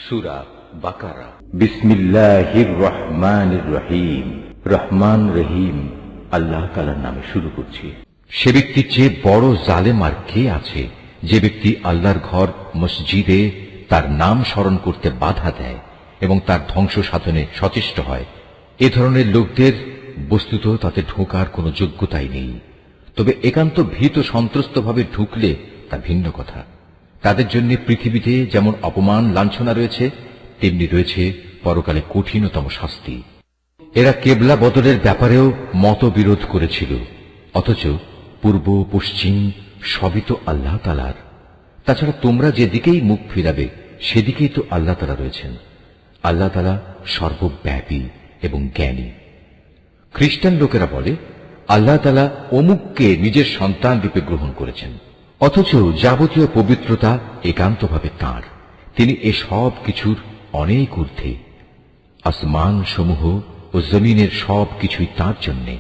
সূরা বাকারা। বিসমিল্লাহির রহমানির রহিম। রহমান রহিম আল্লাহ তাআলার নামে শুরু করছি। সে ব্যক্তির চেয়ে বড় জালেম আর কে আছে, যে ব্যক্তি আল্লাহর ঘর মসজিদে তার নাম স্মরণ করতে বাধা দেয় এবং তার ধ্বংস সাধনে সচেষ্ট হয়। এ ধরনের লোকদের বস্তুত তাতে ঢোকার কোনো যোগ্যতাই নেই। তবে একান্ত ভীত সন্ত্রস্তভাবে ঢুকলে তা ভিন্ন কথা। তাদের জন্য পৃথিবীতে যেমন অপমান লাঞ্ছনা রয়েছে, তেমনি রয়েছে পরকালে কঠিনতম শাস্তি। এরা কেবলা বদলের ব্যাপারেও মতবিরোধ করেছিল, অথচ পূর্ব পশ্চিম সবই তো আল্লাহ তাআলার। তাছাড়া তোমরা যেদিকেই মুখ ফিরাবে সেদিকেই তো আল্লাহ তাআলা রয়েছেন। আল্লাহ তাআলা সর্বব্যাপী এবং জ্ঞানী। খ্রিস্টান লোকেরা বলে আল্লাহ তাআলা অমুককে নিজের সন্তান রূপে গ্রহণ করেছেন, অথচ যাবতীয় পবিত্রতা একান্তভাবে তাঁর। তিনি এ সব কিছুর অনেক ঊর্ধ্বে। আসমান সমূহ ও জমিনের সব কিছুই তাঁর জন্যে।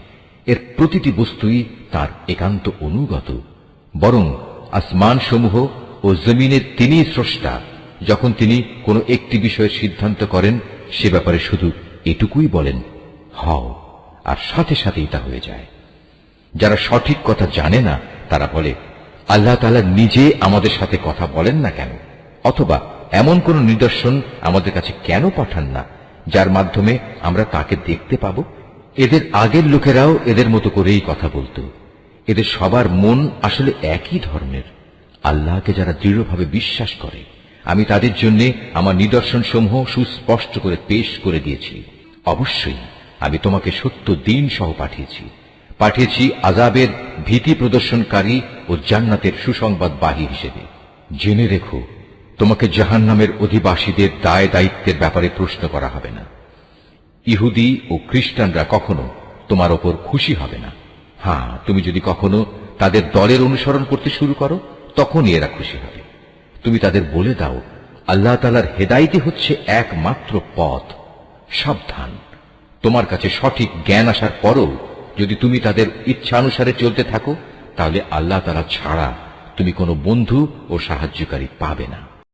এর প্রতিটি বস্তুই তাঁর একান্ত অনুগত। বরং আসমান সমূহ ও জমিনের তিনি স্রষ্টা। যখন তিনি কোনো একটি বিষয়ের সিদ্ধান্ত করেন, সে ব্যাপারে শুধু এটুকুই বলেন, হও, আর সাথে সাথেই তা হয়ে যায়। যারা সঠিক কথা জানে না তারা বলে আল্লাহ তাআলা নিজে আমাদের সাথে কথা বলেন না কেন, অথবা এমন কোন নিদর্শন আমাদের কাছে কেন পাঠান না যার মাধ্যমে আমরা তাকে দেখতে পাব। এদের আগের লোকেরাও এদের মতো করেই কথা বলতো। এদের সবার মন আসলে একই ধরনের। আল্লাহকে যারা দৃঢ়ভাবে বিশ্বাস করে, আমি তাদের জন্য আমার নিদর্শন সমূহ সুস্পষ্ট করে পেশ করে দিয়েছি। অবশ্যই আমি তোমাকে সত্য দিন সহ পাঠিয়েছি আযাবের ভীতি প্রদর্শনকারী ও জান্নাতের সুসংবাদবাহী হিসেবে। জেনে রেখো, তোমাকে জাহান্নামের অধিবাসীদের দায় দায়িত্বের ব্যাপারে প্রশ্ন করা হবে না। ইহুদি ও খ্রিস্টানরা কখনো তোমার ওপর খুশি হবে না। হ্যাঁ, তুমি যদি কখনো তাদের দলের অনুসরণ করতে শুরু করো, তখনই এরা খুশি হবে। তুমি তাদের বলে দাও, আল্লাহ তাআলার হেদায়েতই হচ্ছে একমাত্র পথ। সাবধান, তোমার কাছে সঠিক জ্ঞান আসার পরও যদি তুমি তাদের ইচ্ছানুসারে চলতে থাকো, তাহলে আল্লাহ তাআলা ছাড়া তুমি কোনো বন্ধু ও সাহায্যকারী পাবে না।